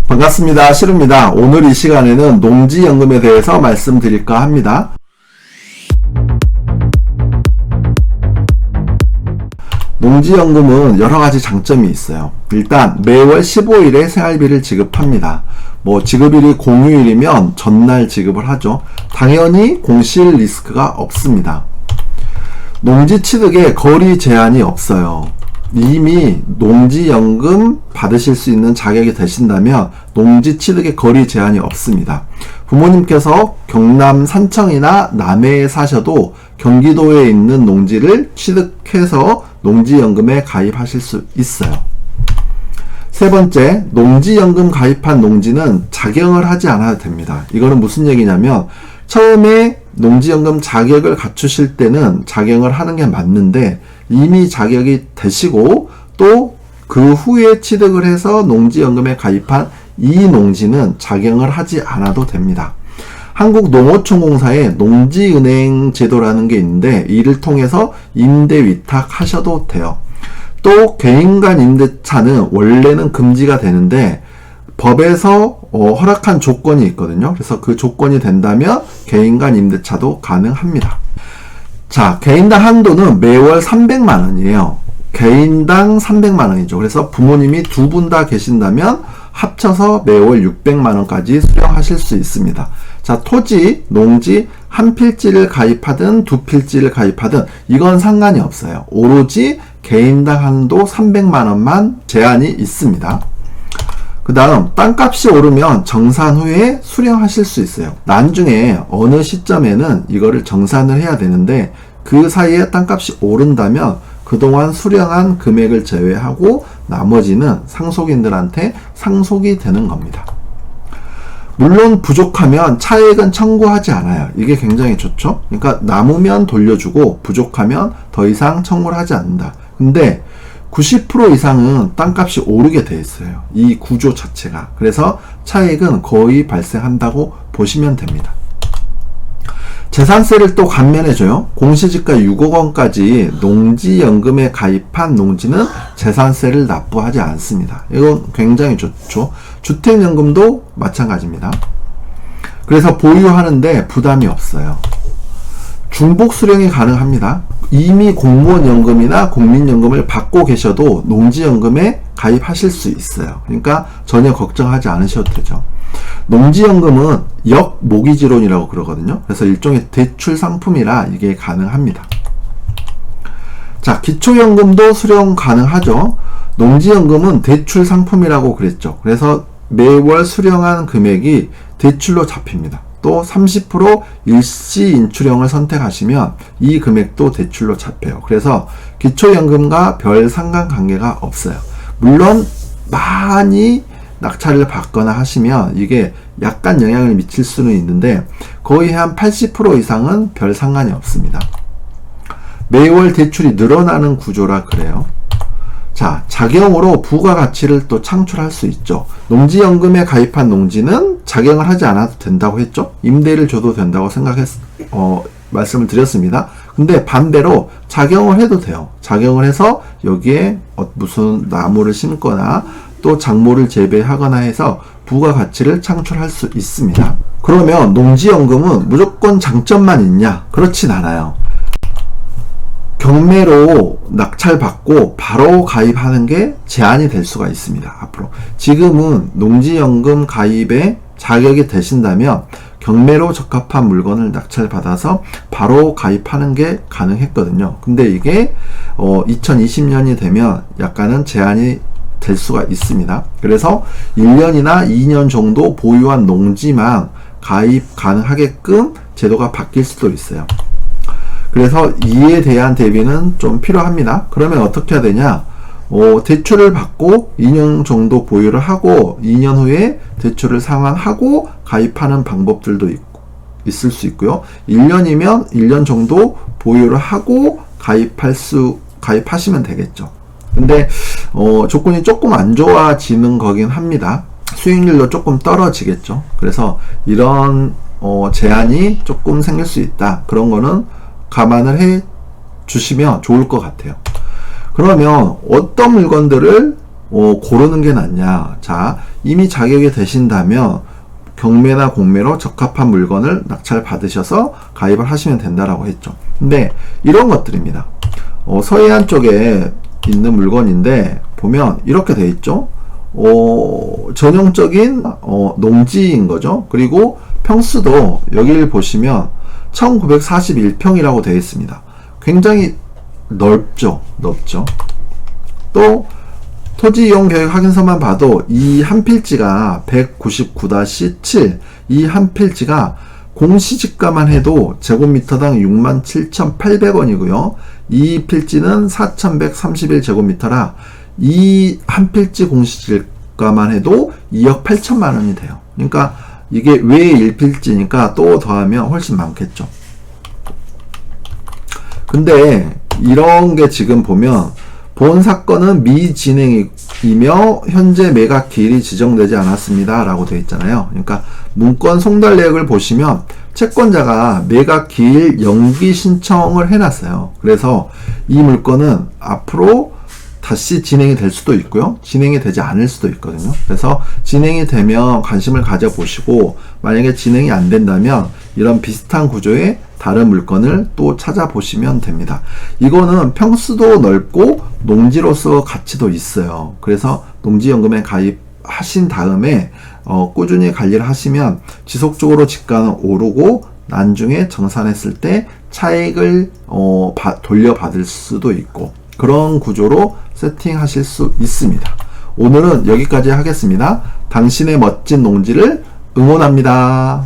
반갑습니다. 시루입니다. 오늘 이 시간에는 농지연금에 대해서 말씀드릴까 합니다. 농지연금은 여러가지 장점이 있어요. 일단 매월 15일에 생활비를 지급합니다. 지급일이 공휴일이면 전날 지급을 하죠. 당연히 공실 리스크가 없습니다. 농지 취득에 거리 제한이 없어요. 이미 농지연금 받으실 수 있는 자격이 되신다면 농지 취득에 거리 제한이 없습니다. 부모님께서 경남 산청이나 남해에 사셔도 경기도에 있는 농지를 취득해서 농지연금에 가입하실 수 있어요. 세 번째, 농지연금 가입한 농지는 작용을 하지 않아도 됩니다. 이거는 무슨 얘기냐면 처음에 농지연금 자격을 갖추실 때는 작용을 하는 게 맞는데 이미 자격이 되시고 또 그 후에 취득을 해서 농지연금에 가입한 이 농지는 작용을 하지 않아도 됩니다. 한국농어촌공사에 농지은행 제도라는 게 있는데 이를 통해서 임대 위탁하셔도 돼요. 또 개인간 임대차는 원래는 금지가 되는데 법에서 허락한 조건이 있거든요. 그래서 그 조건이 된다면 개인간 임대차도 가능합니다. 자, 개인당 한도는 매월 300만원이에요. 개인당 300만원이죠. 그래서 부모님이 두 분 다 계신다면 합쳐서 매월 600만원까지 수령하실 수 있습니다. 자, 토지, 농지 한 필지를 가입하든 두 필지를 가입하든 이건 상관이 없어요. 오로지 개인당 한도 300만원만 제한이 있습니다. 그 다음 땅값이 오르면 정산 후에 수령하실 수 있어요. 나중에 어느 시점에는 이거를 정산을 해야 되는데 그 사이에 땅값이 오른다면 그동안 수령한 금액을 제외하고 나머지는 상속인들한테 상속이 되는 겁니다. 물론 부족하면 차액은 청구하지 않아요. 이게 굉장히 좋죠. 그러니까 남으면 돌려주고 부족하면 더 이상 청구를 하지 않는다. 근데 90% 이상은 땅값이 오르게 돼 있어요. 이 구조 자체가. 그래서 차익은 거의 발생한다고 보시면 됩니다. 재산세를 또 감면해줘요. 공시지가 6억 원까지 농지연금에 가입한 농지는 재산세를 납부하지 않습니다. 이건 굉장히 좋죠. 주택연금도 마찬가지입니다. 그래서 보유하는데 부담이 없어요. 중복 수령이 가능합니다. 이미 공무원연금이나 국민연금을 받고 계셔도 농지연금에 가입하실 수 있어요. 그러니까 전혀 걱정하지 않으셔도 되죠. 농지연금은 역모기지론이라고 그러거든요. 그래서 일종의 대출 상품이라 이게 가능합니다. 자, 기초연금도 수령 가능하죠. 농지연금은 대출 상품이라고 그랬죠. 그래서 매월 수령한 금액이 대출로 잡힙니다. 또 30% 일시 인출형을 선택하시면 이 금액도 대출로 잡혀요. 그래서 기초연금과 별 상관관계가 없어요. 물론 많이 낙찰을 받거나 하시면 이게 약간 영향을 미칠 수는 있는데 거의 한 80% 이상은 별 상관이 없습니다. 매월 대출이 늘어나는 구조라 그래요. 자, 작용으로 부가가치를 또 창출할 수 있죠. 농지연금에 가입한 농지는 작용을 하지 않아도 된다고 했죠. 임대를 줘도 된다고 말씀을 드렸습니다. 근데 반대로 작용을 해도 돼요. 작용을 해서 여기에 무슨 나무를 심거나 또 작물을 재배하거나 해서 부가가치를 창출할 수 있습니다. 그러면 농지연금은 무조건 장점만 있냐? 그렇진 않아요. 경매로 낙찰받고 바로 가입하는 게 제한이 될 수가 있습니다. 앞으로 지금은 농지연금 가입에 자격이 되신다면 경매로 적합한 물건을 낙찰받아서 바로 가입하는 게 가능했거든요. 근데 이게 2020년이 되면 약간은 제한이 될 수가 있습니다. 그래서 1년이나 2년 정도 보유한 농지만 가입 가능하게끔 제도가 바뀔 수도 있어요. 그래서 이에 대한 대비는 좀 필요합니다. 그러면 어떻게 해야 되냐? 대출을 받고 2년 정도 보유를 하고 2년 후에 대출을 상환하고 가입하는 방법들도 있을 수 있고요. 1년이면 1년 정도 보유를 하고 가입하시면 되겠죠. 근데 조건이 조금 안 좋아지는 거긴 합니다. 수익률도 조금 떨어지겠죠. 그래서 이런 제한이 조금 생길 수 있다. 그런 거는 감안을 해 주시면 좋을 것 같아요. 그러면 어떤 물건들을 고르는 게 낫냐? 자, 이미 자격이 되신다면 경매나 공매로 적합한 물건을 낙찰 받으셔서 가입을 하시면 된다라고 했죠. 근데 이런 것들입니다. 서해안 쪽에 있는 물건인데 보면 이렇게 돼 있죠. 전형적인 농지인 거죠. 그리고 평수도 여기를 보시면 1941평이라고 되어 있습니다. 굉장히 넓죠. 또 토지 이용 계획 확인서만 봐도 이 한 필지가 199-7, 이 한 필지가 공시지가만 해도 제곱미터당 67,800원이고요. 이 필지는 4,131제곱미터라 이 한 필지 공시지가만 해도 2억 8천만 원이 돼요. 그러니까 이게 외 1필지니까 또 더하면 훨씬 많겠죠. 근데 이런 게 지금 보면 본 사건은 미진행이며 현재 매각 기일이 지정되지 않았습니다 라고 되어 있잖아요. 그러니까 문건 송달 내역을 보시면 채권자가 매각 기일 연기 신청을 해놨어요. 그래서 이 물건은 앞으로 다시 진행이 될 수도 있고요. 진행이 되지 않을 수도 있거든요. 그래서 진행이 되면 관심을 가져보시고 만약에 진행이 안 된다면 이런 비슷한 구조의 다른 물건을 또 찾아보시면 됩니다. 이거는 평수도 넓고 농지로서 가치도 있어요. 그래서 농지연금에 가입하신 다음에 꾸준히 관리를 하시면 지속적으로 지가는 오르고 나중에 정산했을 때 차익을 돌려받을 수도 있고 그런 구조로 세팅하실 수 있습니다. 오늘은 여기까지 하겠습니다. 당신의 멋진 농지를 응원합니다.